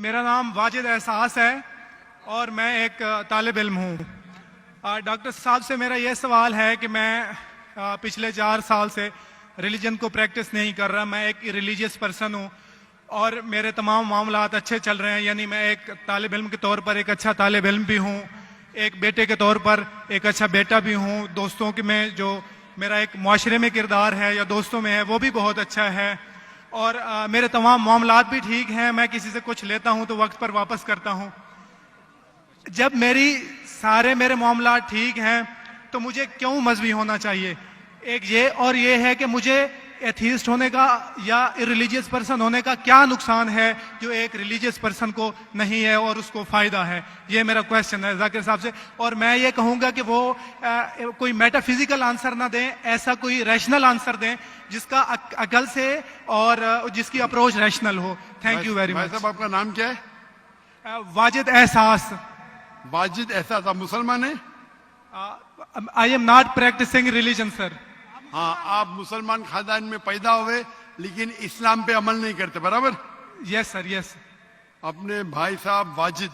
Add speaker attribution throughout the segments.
Speaker 1: मेरा नाम वाजिद एहसास है और मैं एक तालिब इल्म हूँ। डॉक्टर साहब से मेरा ये सवाल है कि मैं पिछले 4 साल से रिलीजन को प्रैक्टिस नहीं कर रहा। मैं एक रिलीजियस पर्सन हूँ और मेरे तमाम मामलात अच्छे चल रहे हैं। यानी मैं एक तालिब इल्म के तौर पर एक अच्छा तालिब इल्म भी हूँ, एक बेटे के तौर पर एक अच्छा बेटा भी हूँ। दोस्तों के में जो मेरा एक मुआशरे में किरदार है या दोस्तों में है वो भी बहुत अच्छा है और मेरे तमाम मामलात भी ठीक हैं। मैं किसी से कुछ लेता हूं तो वक्त पर वापस करता हूं। जब मेरे मामलात ठीक हैं तो मुझे क्यों मजहबी होना चाहिए? एक ये है कि मुझे एथीस्ट होने का या इरिलीजियस पर्सन होने का क्या नुकसान है जो एक रिलीजियस पर्सन को नहीं है और उसको फायदा है? ये मेरा क्वेश्चन है जाकिर साहब से। और मैं ये कहूंगा कि वो कोई मेटाफिजिकल आंसर ना दें, ऐसा कोई रैशनल आंसर दें जिसका अकल से और जिसकी अप्रोच रैशनल हो। Thank you very much.
Speaker 2: साहब आपका नाम क्या है?
Speaker 1: वाजिद एहसास।
Speaker 2: वाजिद एहसास, आप मुसलमान हैं?
Speaker 1: I am not practising religion sir.
Speaker 2: हाँ, आप मुसलमान खानदान में पैदा हुए लेकिन इस्लाम पे अमल नहीं करते, बराबर?
Speaker 1: Yes sir, yes.
Speaker 2: अपने भाई साहब वाजिद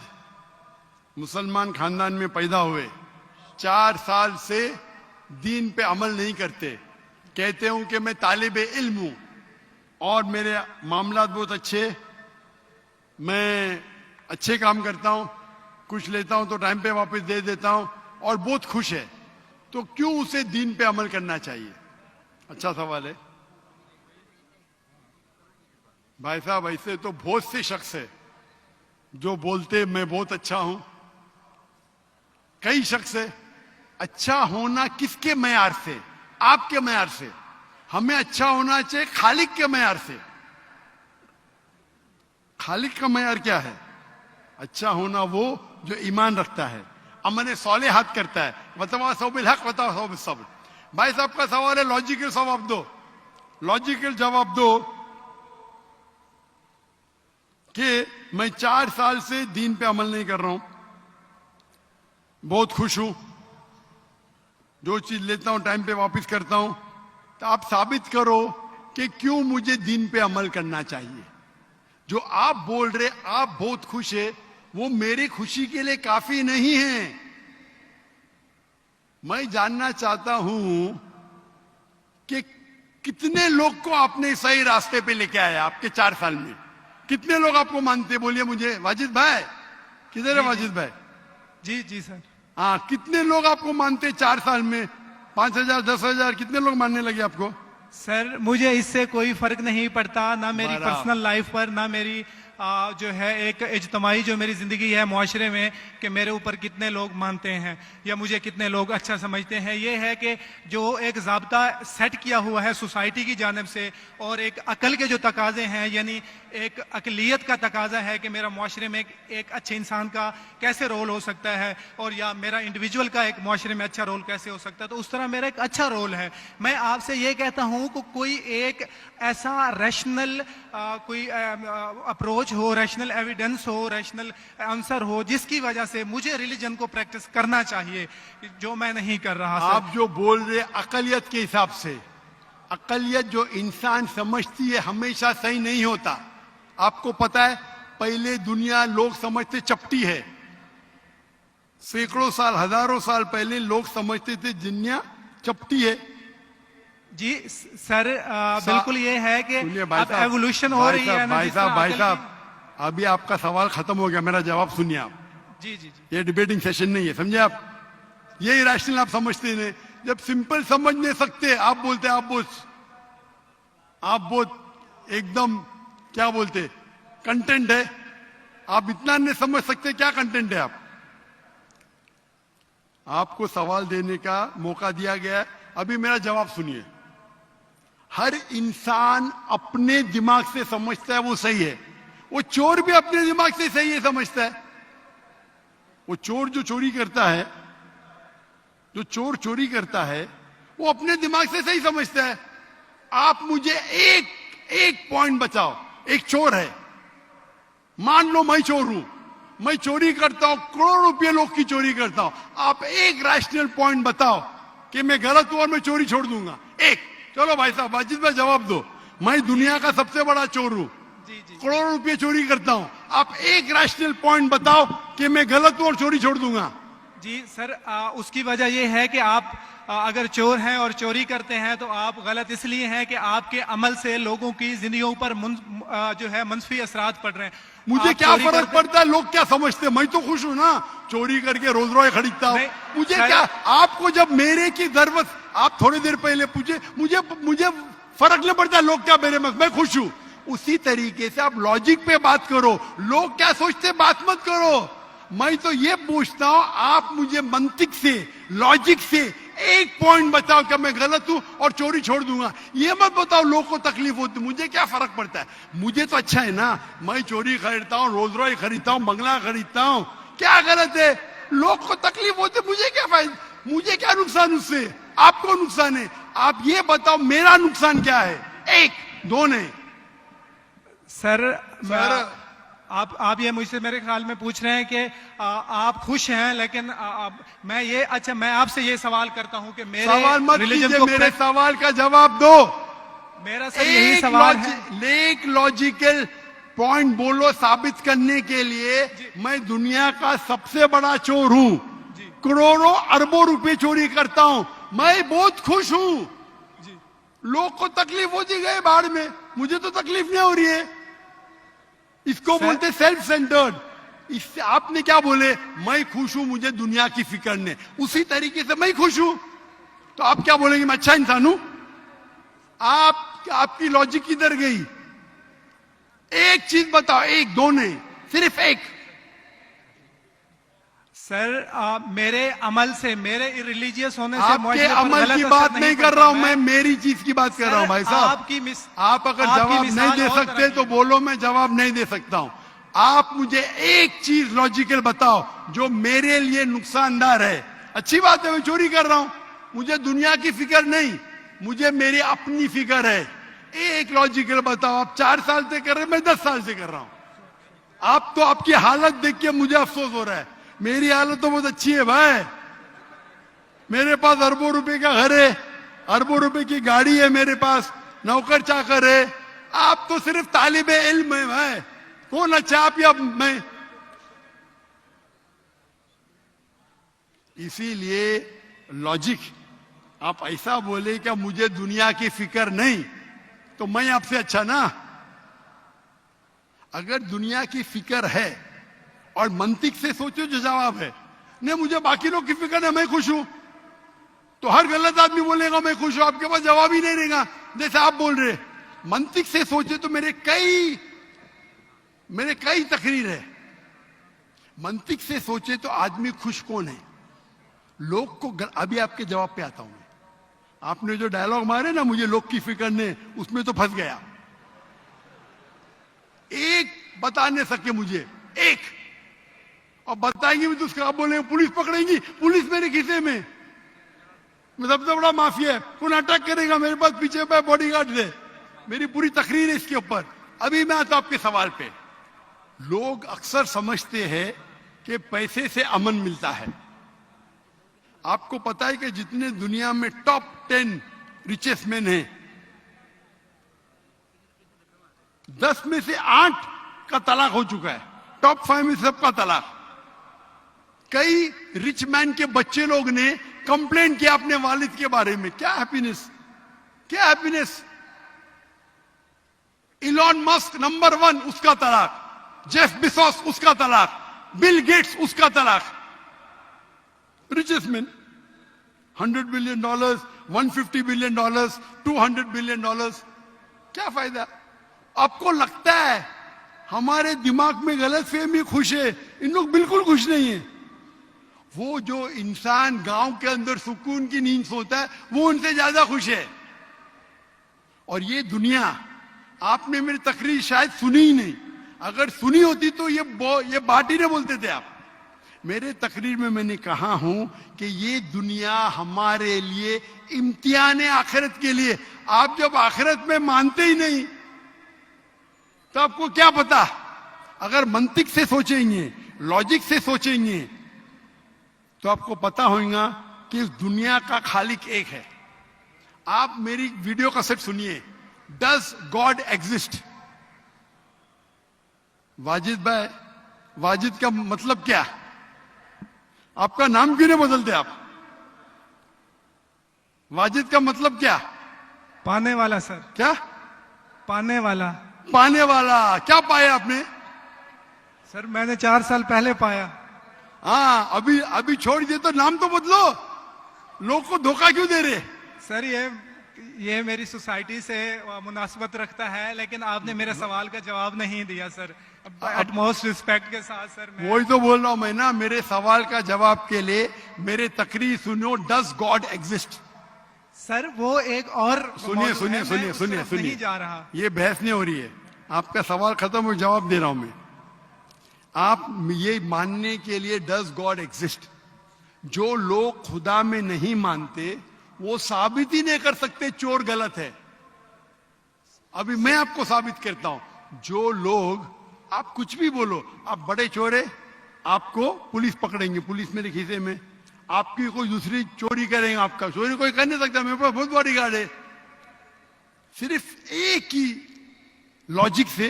Speaker 2: मुसलमान खानदान में पैदा हुए, 4 साल से दीन पे अमल नहीं करते। कहते हूं कि मैं तालिब इल्म हूं और मेरे मामलात बहुत अच्छे, मैं अच्छे काम करता हूं, कुछ लेता हूं तो टाइम पे वापस दे देता हूं और बहुत खुश है, तो क्यों उसे दीन पे अमल करना चाहिए? अच्छा सवाल है भाई साहब। ऐसे तो बहुत से शख्स है जो बोलते मैं बहुत अच्छा हूं। कई शख्स है। अच्छा होना किसके मैयार से? आपके मैयार से। हमें अच्छा होना चाहिए खालिक के मैयार से। खालिक का मैयार क्या है? अच्छा होना वो जो ईमान रखता है, अमल सौलेहात करता है। वतवासौ बिल हक वतवासौ बिस सब्र। भाई साहब का सवाल है, लॉजिकल जवाब दो, लॉजिकल जवाब दो कि मैं 4 साल से दीन पे अमल नहीं कर रहा हूं, बहुत खुश हूं, जो चीज लेता हूं टाइम पे वापस करता हूं। तो आप साबित करो कि क्यों मुझे दीन पे अमल करना चाहिए। जो आप बोल रहे आप बहुत खुश है, वो मेरी खुशी के लिए काफी नहीं है। मैं जानना चाहता हूं कि कितने लोग को आपने सही रास्ते पे लेके आया आपके 4 साल में। कितने लोग आपको मानते? बोलिए मुझे। वाजिद भाई किधर है? वाजिद भाई
Speaker 1: जी जी सर।
Speaker 2: हाँ, कितने लोग आपको मानते 4 साल में? 5,000 10,000 कितने लोग मानने लगे आपको?
Speaker 1: सर मुझे इससे कोई फर्क नहीं पड़ता, ना मेरी पर्सनल लाइफ पर, ना मेरी जो है एक इज्तमाही जो मेरी जिंदगी है मुआशरे में, कि मेरे ऊपर कितने लोग मानते हैं या मुझे कितने लोग अच्छा समझते हैं। ये है कि जो एक ज़ाब्ता सेट किया हुआ है सोसाइटी की जानिब से और एक अकल के जो तकाजे हैं, यानी एक अकलियत का तकाजा है कि मेरा मुआशरे में एक अच्छे इंसान का कैसे रोल हो सकता है और या मेरा इंडिविजुअल का एक मुआशरे में अच्छा रोल कैसे हो सकता है, तो उस तरह मेरा एक अच्छा रोल है। मैं आपसे ये कहता हूं कि कोई एक ऐसा रैशनल कोई अप्रोच हो, रैशनल एविडेंस हो, रैशनल आंसर हो जिसकी वजह से मुझे रिलीजन को प्रैक्टिस करना चाहिए, जो मैं नहीं कर रहा।
Speaker 2: आप जो बोल रहे अकलियत के हिसाब से, अकलियत जो इंसान समझती है हमेशा सही नहीं होता। आपको पता है, पहले दुनिया लोग समझते चपटी है। सैकड़ों साल, हजारों साल पहले लोग समझते थे दुनिया चपटी है।
Speaker 1: जी सर, बिल्कुल ये है कि अब एवोल्यूशन हो रही है।
Speaker 2: भाई साहब अभी आपका सवाल खत्म हो गया, मेरा जवाब सुनिए आप।
Speaker 1: जी जी जी।
Speaker 2: ये डिबेटिंग सेशन नहीं है, समझे आप? ये इरेशनल आप समझते नहीं। जब सिंपल समझ नहीं सकते आप बोलते आप बहुत एकदम क्या बोलते कंटेंट है। आप इतना नहीं समझ सकते क्या कंटेंट है। आपको सवाल देने का मौका दिया गया है, अभी मेरा जवाब सुनिए। हर इंसान अपने दिमाग से समझता है वो सही है। वो चोर भी अपने दिमाग से सही है समझता है। वो चोर जो चोरी करता है, जो चोर चोरी करता है, वो अपने दिमाग से सही समझता है। आप मुझे एक पॉइंट बताओ। एक चोर है, मान लो मैं चोर हूं, मैं चोरी करता हूं, करोड़ों रुपये लोग की चोरी करता हूं। आप एक रैशनल पॉइंट बताओ कि मैं गलत हूं और मैं चोरी छोड़ दूंगा। एक। चलो भाई साहब, वाजिद भाई जवाब दो। मैं दुनिया का सबसे बड़ा चोर हूं,
Speaker 1: जी, जी।
Speaker 2: करोड़ों रुपए चोरी करता हूं, आप एक रैशनल पॉइंट बताओ कि मैं गलत हूं और चोरी छोड़ दूंगा।
Speaker 1: जी सर, उसकी वजह यह है कि आप अगर चोर हैं और चोरी करते हैं तो आप गलत इसलिए हैं कि आपके अमल से लोगों की जिंदगियों पर जो है मंफी असरात पड़ रहे हैं।
Speaker 2: मुझे
Speaker 1: आप
Speaker 2: क्या
Speaker 1: चोरी
Speaker 2: फर्क
Speaker 1: करते-
Speaker 2: पड़ता है लोग क्या समझते हैं, मैं तो खुश हूं ना, चोरी करके रोज रॉय खरीदता हूं।
Speaker 1: नहीं,
Speaker 2: मुझे
Speaker 1: सर-
Speaker 2: क्या, आपको जब मेरे की जरूरत, आप थोड़ी देर पहले पूछे, मुझे मुझे फर्क नहीं पड़ता लोग क्या मेरे में, मैं खुश हूं। उसी तरीके से आप लॉजिक पे बात करो, लोग क्या सोचते बात मत करो। मैं तो ये पूछता हूं, आप मुझे मंतिक से, लॉजिक से एक पॉइंट बताओ कि मैं गलत हूं और चोरी छोड़ दूंगा। ये मत बताओ लोग को तकलीफ होती, मुझे क्या फर्क पड़ता है, मुझे तो अच्छा है ना, मैं चोरी खरीदता हूं, रोज रॉय खरीदता हूं, बंगला खरीदता हूं, क्या गलत है? लोग को तकलीफ होती, मुझे क्या फायदा, मुझे क्या नुकसान उससे, आपको नुकसान है। आप ये बताओ मेरा नुकसान क्या है, एक दो नहीं।
Speaker 1: सर,
Speaker 2: सर,
Speaker 1: आप ये मुझसे मेरे ख्याल में पूछ रहे हैं कि आप खुश हैं, लेकिन मैं ये, अच्छा मैं आपसे ये सवाल करता हूं कि मेरे
Speaker 2: सवाल मत
Speaker 1: रिलीजन
Speaker 2: कीजिए,
Speaker 1: को
Speaker 2: मेरे सवाल का जवाब दो।
Speaker 1: मेरा सर यही सवाल है।
Speaker 2: एक लॉजिकल पॉइंट बोलो साबित करने के लिए, मैं दुनिया का सबसे बड़ा चोर हूं, करोड़ों अरबों रुपए चोरी करता हूं, मैं बहुत खुश हूं। लोग को तकलीफ होती गए बाढ़ में, मुझे तो तकलीफ नहीं हो रही है। इसको बोलते सेल्फ सेंटर्ड। इससे आपने क्या बोले, मैं खुश हूं, मुझे दुनिया की फिक्र नहीं, उसी तरीके से मैं खुश हूं, तो आप क्या बोलेंगे मैं अच्छा इंसान हूं? आपकी लॉजिक किधर गई? एक चीज बताओ, एक दो नहीं, सिर्फ एक।
Speaker 1: सर, मेरे अमल से, मेरे रिलीजियस होने से
Speaker 2: आपके
Speaker 1: मुआशरे पर
Speaker 2: अमल
Speaker 1: गलत
Speaker 2: की
Speaker 1: असर
Speaker 2: बात नहीं कर
Speaker 1: पड़ता।
Speaker 2: रहा हूं मैं, मेरी चीज की बात कर रहा हूं भाई साहब। आप अगर
Speaker 1: आपकी
Speaker 2: जवाब
Speaker 1: मिसाल
Speaker 2: नहीं दे
Speaker 1: और
Speaker 2: सकते
Speaker 1: तरह
Speaker 2: तो
Speaker 1: की।
Speaker 2: बोलो, मैं जवाब नहीं दे सकता हूं। आप मुझे एक चीज लॉजिकल बताओ जो मेरे लिए नुकसानदार है। अच्छी बात है, मैं चोरी कर रहा हूं, मुझे दुनिया की फिक्र नहीं, मुझे मेरी अपनी फिक्र है। एक लॉजिकल बताओ, आप 4 साल से कर रहे हैं, मैं 10 साल से कर रहा हूं। आप तो, आपकी हालत देख के मुझे अफसोस हो रहा है, मेरी हालत तो बहुत अच्छी है भाई। मेरे पास अरबों रुपए का घर है, अरबों रुपए की गाड़ी है मेरे पास, नौकर चाकर है। आप तो सिर्फ तालिबे इल्म है भाई, कौन अच्छा आप या मैं? इसीलिए लॉजिक, आप ऐसा बोले क्या मुझे दुनिया की फिक्र नहीं, तो मैं आपसे अच्छा ना? अगर दुनिया की फिक्र है और मंतिक से सोचो जो जवाब है, नहीं मुझे बाकी लोग की फिक्र है, मैं खुश हूं, तो हर गलत आदमी बोलेगा मैं खुश हूं, आपके पास जवाब ही नहीं रहेगा जैसे आप बोल रहे। मंतिक से सोचे तो मेरे कई तकरीर है। मंतिक से सोचे तो आदमी खुश कौन है? लोग को अभी आपके जवाब पे आता हूं मैं। आपने जो डायलॉग मारे ना, मुझे लोग की फिक्र नहीं, उसमें तो फंस गया। एक बता नहीं सके मुझे, एक, और बताएंगे भी तो उसका आप बोलेंगे पुलिस पकड़ेगी, पुलिस मेरे खीसे में, मैं सबसे बड़ा माफिया है, कौन अटैक करेगा, मेरे पास पीछे पे बॉडीगार्ड है। मेरी पूरी तकरीर है इसके ऊपर। अभी मैं आता हूं आपके सवाल पे। लोग अक्सर समझते हैं कि पैसे से अमन मिलता है। आपको पता है कि जितने दुनिया में टॉप 10 रिचेस्ट मैन हैं, 10 में से 8 का तलाक हो चुका है, टॉप 5 में सबका तलाक। कई रिच मैन के बच्चे लोग ने कंप्लेन किया अपने वालिद के बारे में, क्या हैप्पीनेस, क्या हैप्पीनेस। इलॉन मस्क नंबर 1, उसका तलाक, जेफ बिजोस उसका तलाक, बिल गेट्स उसका तलाक। Richest man, $100 billion, $150 billion, $200 billion, क्या फायदा? आपको लगता है हमारे दिमाग में गलत फहमी खुश है, इन लोग बिल्कुल खुश नहीं है। वो जो इंसान गांव के अंदर सुकून की नींद सोता है, वो उनसे ज्यादा खुश है। और ये दुनिया, आपने मेरी तकरीर शायद सुनी ही नहीं, अगर सुनी होती तो ये बात ही नहीं बोलते थे आप। मेरे तकरीर में मैंने कहा हूं कि ये दुनिया हमारे लिए इम्तिहान है आखिरत के लिए। आप जब आखिरत में मानते ही नहीं तो आपको क्या पता? अगर मंतिक से सोचेंगे, लॉजिक से सोचेंगे, तो आपको पता होगा कि इस दुनिया का खालिक एक है। आप मेरी वीडियो कैसेट सुनिए, डज गॉड एग्जिस्ट? वाजिद भाई, वाजिद का मतलब क्या? आपका नाम क्यों नहीं बदलते आप? वाजिद का मतलब क्या?
Speaker 1: पाने वाला सर,
Speaker 2: क्या
Speaker 1: पाने वाला।
Speaker 2: पाने वाला? क्या पाया आपने?
Speaker 1: सर मैंने 4 साल पहले पाया।
Speaker 2: हाँ, अभी अभी छोड़ दिए तो नाम तो बदलो। लोग को धोखा क्यों दे रहे?
Speaker 1: सर ये मेरी सोसाइटी से मुनासबत रखता है, लेकिन आपने मेरे सवाल का जवाब नहीं दिया सर। अटमोस्ट रिस्पेक्ट के साथ सर, मैं
Speaker 2: वही तो बोल रहा हूं मैं ना, मेरे सवाल का जवाब के लिए मेरे तकरीर सुनो। Does God exist?
Speaker 1: सर वो एक और
Speaker 2: सुनिए
Speaker 1: मौजू है,
Speaker 2: सुनिए
Speaker 1: मैं
Speaker 2: सुनिए
Speaker 1: उस
Speaker 2: सुनिए
Speaker 1: तरफ
Speaker 2: सुनिए,
Speaker 1: नहीं जा रहा।
Speaker 2: ये बहस नहीं हो रही है। आपका सवाल खत्म हो, जवाब दे रहा हूं मैं। आप ये मानने के लिए डज गॉड एग्जिस्ट, जो लोग खुदा में नहीं मानते वो साबित ही नहीं कर सकते चोर गलत है। अभी मैं आपको साबित करता हूं। जो लोग, आप कुछ भी बोलो, आप बड़े चोर है, आपको पुलिस पकड़ेंगे, पुलिस मेरे खीसे में। आपकी कोई दूसरी चोरी करेंगे, आपका चोरी कोई कर नहीं सकता, मेरे पास बहुत बड़ी गार्ड है। सिर्फ एक ही लॉजिक से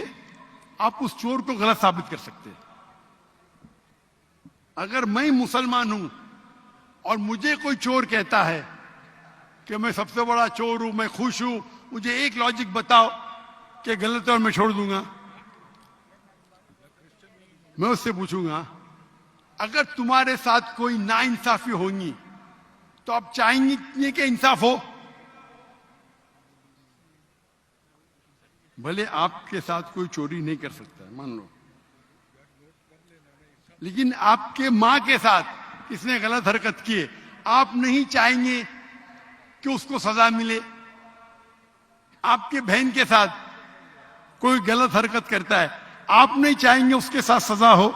Speaker 2: आप उस चोर को गलत साबित कर सकते हैं। अगर मैं मुसलमान हूं और मुझे कोई चोर कहता है कि मैं सबसे बड़ा चोर हूं, मैं खुश हूं, मुझे एक लॉजिक बताओ कि गलत है और मैं छोड़ दूंगा। मैं उससे पूछूंगा, अगर तुम्हारे साथ कोई नाइंसाफी होगी तो आप चाहेंगे कि इंसाफ हो? भले आपके साथ कोई चोरी नहीं कर सकता है, मान लो, लेकिन आपके मां के साथ किसने गलत हरकत की है, आप नहीं चाहेंगे कि उसको सजा मिले? आपके बहन के साथ कोई गलत हरकत करता है, आप नहीं चाहेंगे उसके साथ सजा हो?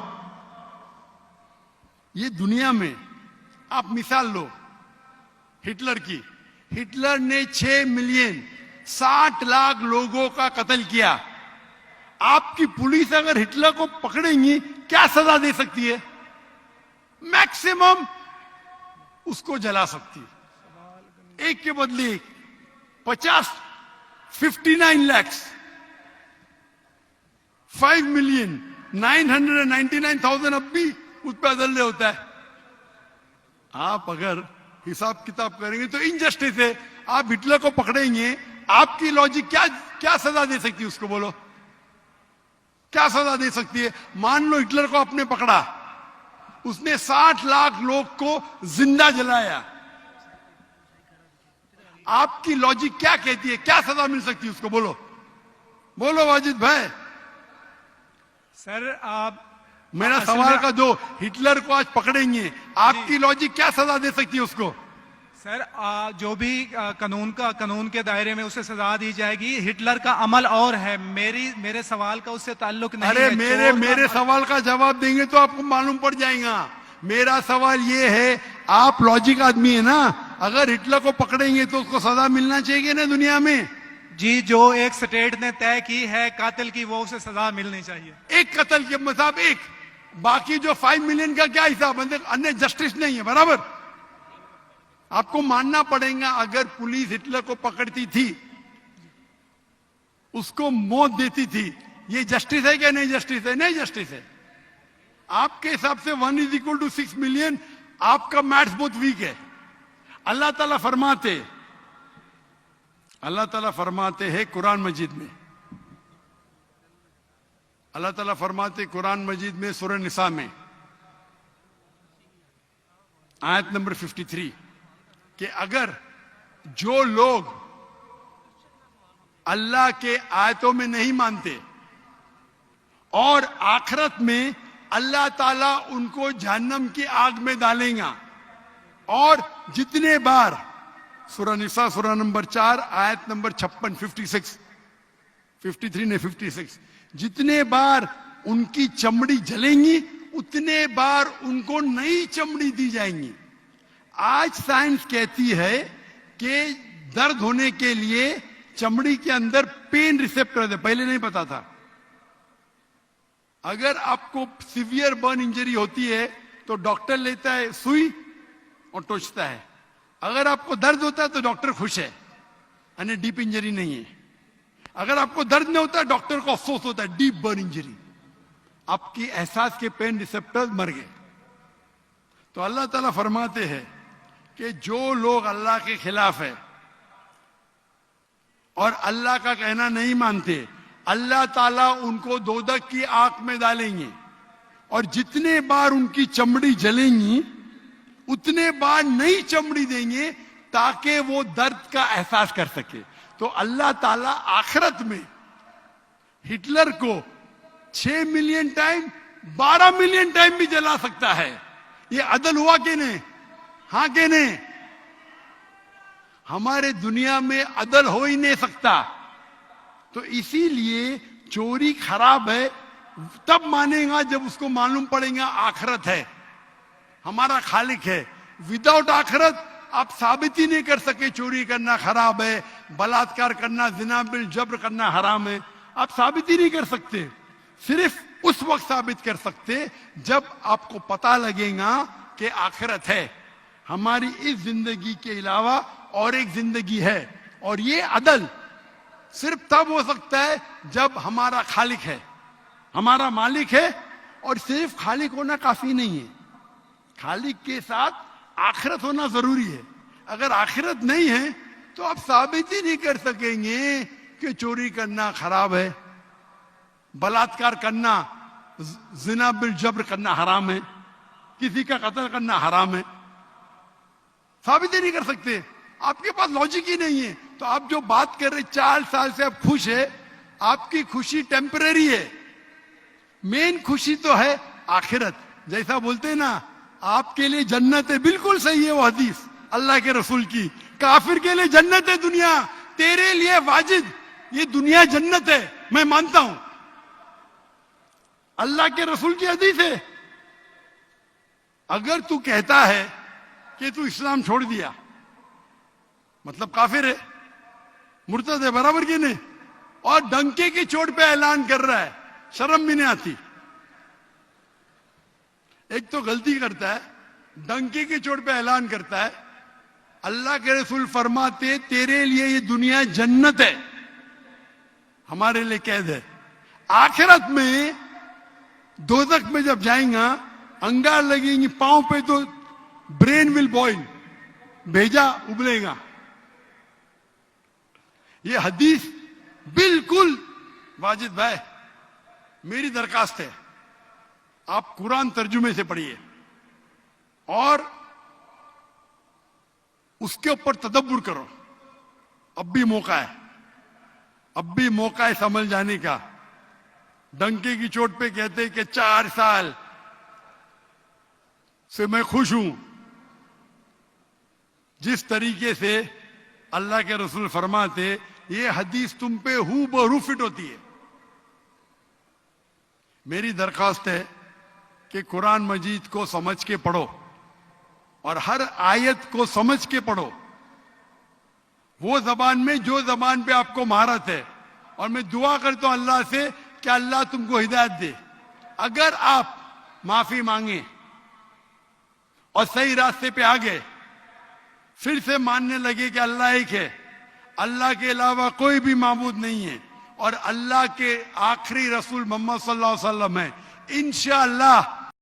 Speaker 2: ये दुनिया में आप मिसाल लो हिटलर की। हिटलर ने 6 मिलियन 60 लाख लोगों का कत्ल किया। आपकी पुलिस अगर हिटलर को पकड़ेंगी क्या सजा दे सकती है? मैक्सिमम उसको जला सकती है। एक के बदले 59 लाख 5 मिलियन 999,000 अब भी उस पर अदल्य होता है। आप अगर हिसाब किताब करेंगे तो इनजस्टिस है। आप हिटलर को पकड़ेंगे, आपकी लॉजिक क्या सजा दे सकती है उसको? बोलो, क्या सजा दे सकती है? मान लो हिटलर को आपने पकड़ा, उसने 60 लाख लोग को जिंदा जलाया, आपकी लॉजिक क्या कहती है? क्या सजा मिल सकती है उसको? बोलो बोलो वाजिद भाई।
Speaker 1: सर आप
Speaker 2: मेरा सवाल का जो हिटलर को आज पकड़ेंगे, आपकी लॉजिक क्या सजा दे सकती है उसको?
Speaker 1: सर जो भी कानून के दायरे में उसे सजा दी जाएगी। हिटलर का अमल और है, मेरे सवाल का उससे ताल्लुक नहीं
Speaker 2: अरे
Speaker 1: है।
Speaker 2: मेरे सवाल का जवाब देंगे तो आपको मालूम पड़ जाएगा। मेरा सवाल ये है, आप लॉजिक आदमी है ना, अगर हिटलर को पकड़ेंगे तो उसको सजा मिलना चाहिए ना दुनिया में?
Speaker 1: जी, जो एक स्टेट ने तय की है कातिल की, वो उसे सजा मिलनी चाहिए।
Speaker 2: एक कत्ल के मतलब एक, बाकी जो 5 मिलियन का क्या हिसाब? मतलब अन्य जस्टिस नहीं है, बराबर? आपको मानना पड़ेगा, अगर पुलिस हिटलर को पकड़ती थी, उसको मौत देती थी, ये जस्टिस है क्या? नहीं जस्टिस है, नहीं जस्टिस है। आपके हिसाब से 1 = 6 मिलियन, आपका मैथ्स बहुत वीक है। अल्लाह ताला फरमाते हैं कुरान मजीद में, अल्लाह ताला फरमाते कुरान मजीद में सूरह निसा में आयत नंबर 53 कि अगर जो लोग अल्लाह के आयतों में नहीं मानते और आखिरत में अल्लाह ताला उनको जहन्नम की आग में डालेगा, और जितने बार, सूरह निसा सूरह नंबर 4 आयत नंबर 56 53 ने 56, जितने बार उनकी चमड़ी जलेंगी उतने बार उनको नई चमड़ी दी जाएंगी। आज साइंस कहती है कि दर्द होने के लिए चमड़ी के अंदर पेन रिसेप्टर है, पहले नहीं पता था। अगर आपको सीवियर बर्न इंजरी होती है तो डॉक्टर लेता है सुई और टोचता है। अगर आपको दर्द होता है तो डॉक्टर खुश है, यानी डीप इंजरी नहीं है। अगर आपको दर्द नहीं होता है डॉक्टर को अफसोस होता है, डीप बर्न इंजरी। आपकी एहसास के पेन रिसेप्टर्स मर गए। तो अल्लाह ताला फरमाते हैं कि जो लोग अल्लाह के खिलाफ है और अल्लाह का कहना नहीं मानते, अल्लाह ताला उनको दोजख की आग में डालेंगे और जितने बार उनकी चमड़ी जलेंगी उतने बार नई चमड़ी देंगे ताकि वो दर्द का एहसास कर सके। तो अल्लाह ताला आखिरत में हिटलर को 6 मिलियन टाइम 12 मिलियन टाइम भी जला सकता है। ये अदल हुआ कि नहीं? हाँ कि नहीं? हमारे दुनिया में अदल हो ही नहीं सकता। तो इसीलिए चोरी खराब है तब मानेगा जब उसको मालूम पड़ेगा आखिरत है, हमारा खालिक है। विदाउट आखिरत आप साबित ही नहीं कर सके चोरी करना खराब है, बलात्कार करना, जिना बिल जब्र करना हराम है। आप साबित ही नहीं कर सकते। सिर्फ उस वक्त साबित कर सकते जब आपको पता लगेगा कि आखिरत है, हमारी इस जिंदगी के अलावा और एक जिंदगी है। और ये अदल सिर्फ तब हो सकता है जब हमारा खालिक है, हमारा मालिक है। और सिर्फ खालिक होना काफी नहीं है, खालिक के साथ आखिरत होना जरूरी है। अगर आखिरत नहीं है तो आप साबित ही नहीं कर सकेंगे कि चोरी करना खराब है, बलात्कार करना, जिना बिल जब्र करना हराम है, किसी का कत्ल करना हराम है। साबित ही नहीं कर सकते, आपके पास लॉजिक ही नहीं है। तो आप जो बात कर रहे 4 साल से आप खुश है, आपकी खुशी टेम्परेरी है। मेन खुशी तो है आखिरत। जैसा बोलते हैं ना, आपके लिए जन्नत है, बिल्कुल सही है वो हदीस अल्लाह के रसूल की। काफिर के लिए जन्नत है दुनिया, तेरे लिए वाजिद ये दुनिया जन्नत है, मैं मानता हूं। अल्लाह के रसूल की हदीस है। अगर तू कहता है कि तू इस्लाम छोड़ दिया, मतलब काफिर है, मुर्तद है, बराबर की नहीं? और डंके की चोट पे ऐलान कर रहा है, शर्म भी नहीं आती। एक तो गलती करता है, डंके की चोट पे ऐलान करता है। अल्लाह के रसूल फरमाते तेरे लिए ये दुनिया जन्नत है, हमारे लिए कैद है। आखिरत में दोजख में जब जाएगा, अंगार लगेंगी पांव पे तो ब्रेन विल बॉइल, भेजा उबलेगा। ये हदीस बिल्कुल वाजिद भाई, मेरी दरखास्त है आप कुरान तर्जुमे से पढ़िए और उसके ऊपर तदब्बुर करो। अब भी मौका है, अब भी मौका है समझ जाने का। डंके की चोट पे कहते कि 4 साल से मैं खुश हूं। जिस तरीके से अल्लाह के रसूल फरमाते, ये हदीस तुम पे हूबहू फिट होती है। मेरी दरखास्त है कि कुरान मजीद को समझ के पढ़ो और हर आयत को समझ के पढ़ो, वो जबान में जो जबान पे आपको महारत है। और मैं दुआ करता हूं अल्लाह से कि अल्लाह तुमको हिदायत दे। अगर आप माफी मांगे और सही रास्ते पे आ गए, फिर से मानने लगे कि अल्लाह एक है, अल्लाह के अलावा कोई भी माबूद नहीं है और अल्लाह के आखिरी रसूल मोहम्मद सल्लल्लाहु अलैहि वसल्लम है, इंशाअल्लाह